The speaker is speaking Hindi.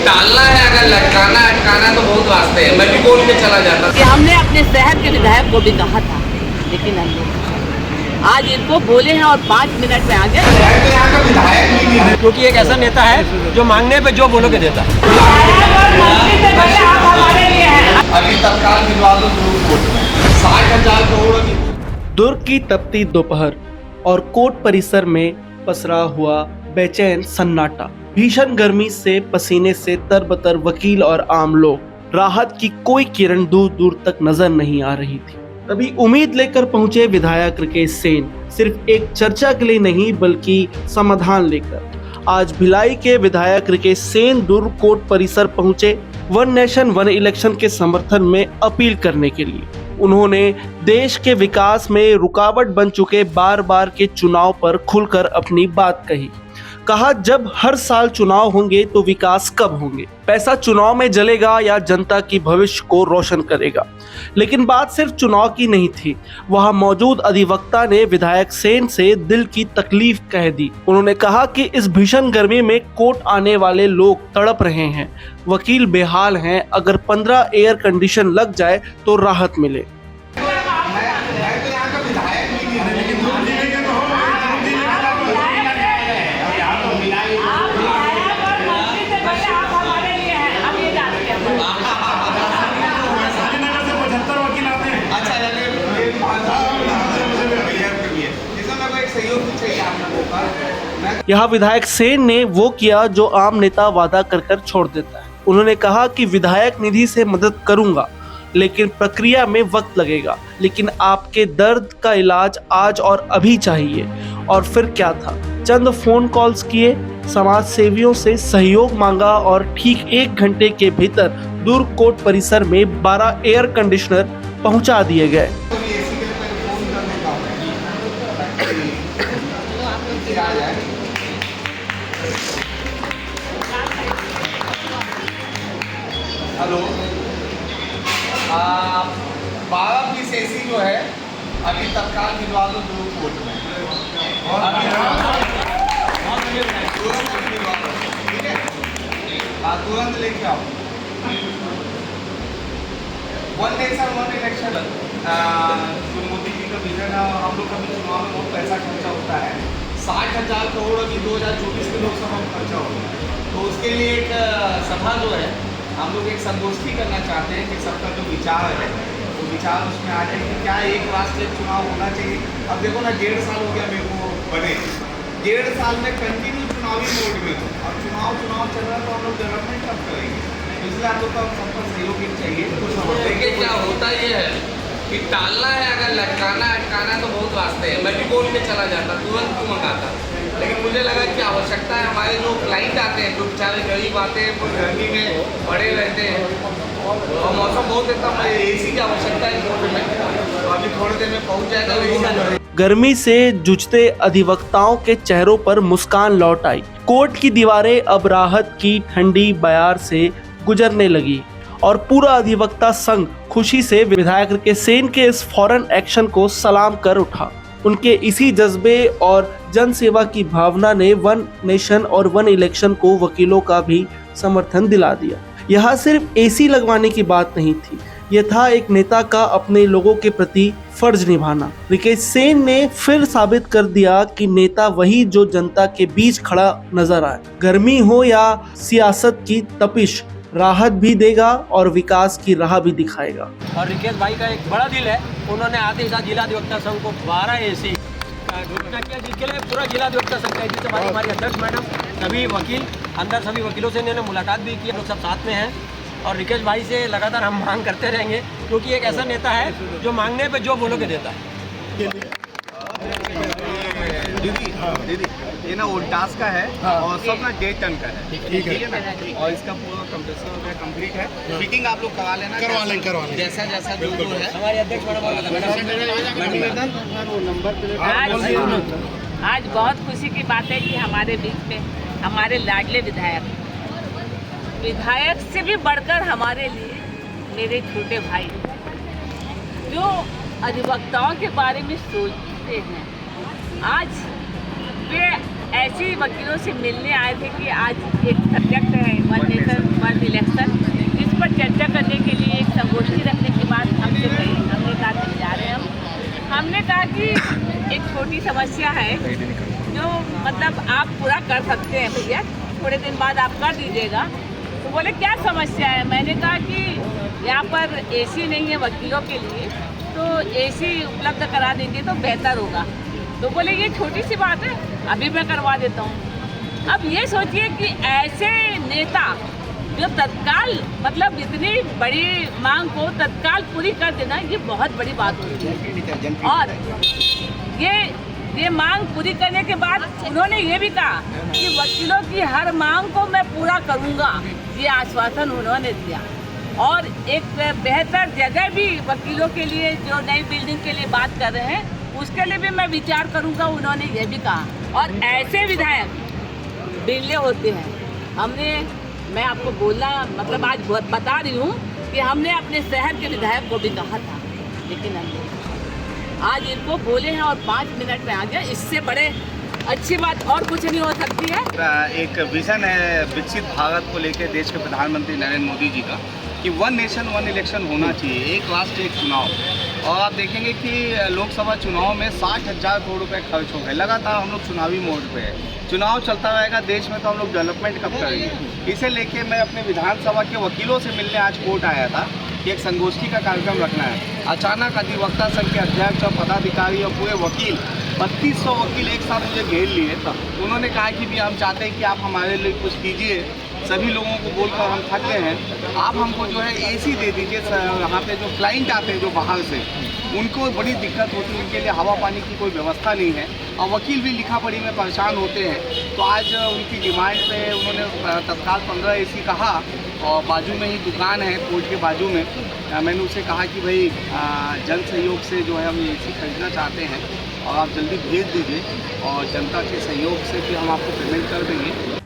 टालना है, अगर लटकाना अटकाना तो बहुत वास्ते है, मैं भी बोल के चला जाता कि हमने अपने शहर के विधायक को भी कहा था, लेकिन हम नहीं। आज इनको बोले हैं और 5 मिनट में आ गए, क्योंकि एक ऐसा नेता है जो मांगने पे जो बोलोगे देता है। अभी तत्काल भिजवा दो कोर्ट में 60,000 करोड़ की। दुर्ग की तपती दोपहर और कोर्ट परिसर में पसरा हुआ बेचैन सन्नाटा। भीषण गर्मी से पसीने से तरबतर वकील और आम लोग। राहत की कोई किरण दूर दूर तक नजर नहीं आ रही थी। तभी उम्मीद लेकर पहुंचे विधायक राकेश सेन, सिर्फ एक चर्चा के लिए नहीं बल्कि समाधान लेकर। आज भिलाई के विधायक राकेश सेन दुर्ग कोर्ट परिसर पहुंचे वन नेशन वन इलेक्शन के समर्थन में अपील करने के लिए। उन्होंने देश के विकास में रुकावट बन चुके बार बार के चुनाव पर खुलकर अपनी बात कही। कहा, जब हर साल चुनाव होंगे तो विकास कब होंगे? पैसा चुनाव में जलेगा या जनता की भविष्य को रोशन करेगा? लेकिन बात सिर्फ चुनाव की नहीं थी। वहां मौजूद अधिवक्ता ने विधायक सेन से दिल की तकलीफ कह दी। उन्होंने कहा कि इस भीषण गर्मी में कोर्ट आने वाले लोग तड़प रहे हैं, वकील बेहाल हैं। अगर 15 एयर कंडीशन लग जाए तो राहत मिले। यहाँ विधायक सेन ने वो किया जो आम नेता वादा कर कर छोड़ देता है। उन्होंने कहा कि विधायक निधि से मदद करूंगा, लेकिन प्रक्रिया में वक्त लगेगा। लेकिन आपके दर्द का इलाज आज और अभी चाहिए। और फिर क्या था, चंद फोन कॉल्स किए, समाज सेवियों से सहयोग मांगा और ठीक 1 घंटे के भीतर दुर्ग कोर्ट परिसर में 12 एयर कंडीशनर पहुंचा दिए गए। हेलो, 12 पीस एसी जो है अभी तत्काल भिजवा दो दुर्ग कोर्ट में। ठीक है, तुरंत लेके आओ। वन नेशन वन इलेक्शन जो मोदी जी का विजन है, और हम लोग का भी चुनाव में बहुत पैसा खर्चा होता है। 60,000 करोड़ अभी 2024 के लोकसभा में खर्चा होगा। तो उसके लिए एक सभा जो है, हम लोग एक संगोष्ठी करना चाहते हैं कि सबका जो विचार है वो विचार उसमें आ जाए कि क्या एक राष्ट्र एक चुनाव होना चाहिए। अब देखो ना, 1.5 साल हो गया मेरे को बने, 1.5 साल में कंटिन्यू चुनावी मोड में हो, और चुनाव चल रहा है, तो हम लोग डेवलपमेंट कब करेंगे? इसलिए आप लोग का सबका सहयोग चाहिए। देखिए, क्या होता ये है कि टालना है, अगर लटकाना अटकाना तो बहुत वास्ते है, मैं भी बोल के चला जाता, तुरंत क्यों मंगाता। लेकिन मुझे लगा कि आवश्यकता है, हमारे जो क्लाइंट आते हैं, जो बेचारे गरीब आते हैं, गर्मी में पड़े रहते हैं, और मौसम बहुत एकदम एसी की आवश्यकता है कोर्ट में, तो अभी थोड़ी देर में पहुंच जाएगा। गर्मी से जूझते अधिवक्ताओं के चेहरों पर मुस्कान लौट आई। कोर्ट की दीवारें अब राहत की ठंडी बयार से गुजरने लगी और पूरा अधिवक्ता संघ खुशी से विधायक राकेश सेन के इस फौरन एक्शन को सलाम कर उठा। उनके इसी जज्बे और जन सेवा की भावना ने वन नेशन और वन इलेक्शन को वकीलों का भी समर्थन दिला दिया। यहाँ सिर्फ एसी लगवाने की बात नहीं थी, यह था एक नेता का अपने लोगों के प्रति फर्ज निभाना। राकेश सेन ने फिर साबित कर दिया कि नेता वही जो जनता के बीच खड़ा नजर आए। गर्मी हो या सियासत की तपिश, राहत भी देगा और विकास की राह भी दिखाएगा। और राकेश भाई का एक बड़ा दिल है, उन्होंने आते ही साथ जिला अधिवक्ता संघ को 12 एसी घोषणा किया, जिसके लिए पूरा जिला अधिवक्ता संघ जिससे हमारी अध्यक्ष मैडम, सभी वकील अंदर, सभी वकीलों से इन्होंने मुलाकात भी की, लोग सब साथ में हैं। और राकेश भाई से लगातार हम मांग करते रहेंगे, क्योंकि एक ऐसा नेता है जो मांगने पे जो बोलोगे देता है। दीदी ये ना वोल्टास का है, और सब ना डे टन का है, ठीक है ना, और इसका पूरा कंप्रेसर वगैरह कंप्लीट है। फिटिंग आप लोग करवा लेना, करवा लें जैसा जैसा जो है। हमारी अध्यक्ष आज बहुत खुशी की बात है कि हमारे बीच में हमारे लाडले विधायक से भी बढ़कर हमारे लिए मेरे छोटे भाई, जो अधिवक्ताओं के बारे में सोचते हैं, आज वे ऐसे वकीलों से मिलने आए थे कि आज एक सब्जेक्ट है वन नेशन समर्थ इलेक्शन, इस पर चर्चा करने के लिए एक संगोष्ठी रखने की बात हमसे कही। हमने कहा कि जा रहे हैं हमने कहा कि एक छोटी समस्या है जो मतलब आप पूरा कर सकते हैं भैया, थोड़े दिन बाद आप कर दीजिएगा। तो बोले क्या समस्या है? मैंने कहा कि यहाँ पर एसी नहीं है वकीलों के लिए, तो एसी उपलब्ध करा देंगे तो बेहतर होगा। तो बोले ये छोटी सी बात है, अभी मैं करवा देता हूँ। अब ये सोचिए कि ऐसे नेता जो तत्काल मतलब इतनी बड़ी मांग को तत्काल पूरी कर देना, ये बहुत बड़ी बात होती है। और ये मांग पूरी करने के बाद उन्होंने ये भी कहा कि वकीलों की हर मांग को मैं पूरा करूँगा, ये आश्वासन उन्होंने दिया। और एक बेहतर जगह भी वकीलों के लिए, जो नई बिल्डिंग के लिए बात कर रहे हैं, उसके लिए भी मैं विचार करूंगा, उन्होंने ये भी कहा। और ऐसे विधायक बिरले होते हैं। मैं आपको बोलना मतलब आज बता रही हूँ कि हमने अपने शहर के विधायक को भी कहा था, लेकिन हमने आज इनको बोले हैं और 5 मिनट में आ गया। इससे बड़े अच्छी बात और कुछ नहीं हो सकती है। एक विजन है विकसित भारत को लेकर देश के प्रधानमंत्री नरेंद्र मोदी जी का कि 1 नेशन 1 इलेक्शन होना चाहिए, एक राष्ट्र एक चुनाव। और आप देखेंगे कि लोकसभा चुनाव में 60,000 करोड़ रुपए खर्च हो गए। लगातार हम लोग चुनावी मोड पे है, चुनाव चलता रहेगा देश में, तो हम लोग डेवलपमेंट कब करेंगे? इसे लेके मैं अपने विधानसभा के वकीलों से मिलने आज कोर्ट आया था कि एक संगोष्ठी का कार्यक्रम रखना है। अचानक अधिवक्ता संघ के अध्यक्ष और पदाधिकारी और पूरे वकील 3200 वकील एक साथ मुझे घेर लिए। तो उन्होंने कहा कि भी हम चाहते हैं कि आप हमारे लिए कुछ कीजिए, सभी लोगों को बोलकर हम थक गए हैं, आप हमको जो है एसी दे दीजिए। यहाँ पे जो क्लाइंट आते हैं जो बाहर से, उनको बड़ी दिक्कत होती है, उनके लिए हवा पानी की कोई व्यवस्था नहीं है और वकील भी लिखा पढ़ी में परेशान होते हैं। तो आज उनकी डिमांड पे उन्होंने तत्काल 15 एसी कहा और बाजू में ही दुकान है कोर्ट के बाजू में। मैंने उसे कहा कि भाई जन सहयोग से जो है हम एसी खरीदना चाहते हैं और आप जल्दी भेज दीजिए और जनता के सहयोग से भी हम आपको पेमेंट कर देंगे।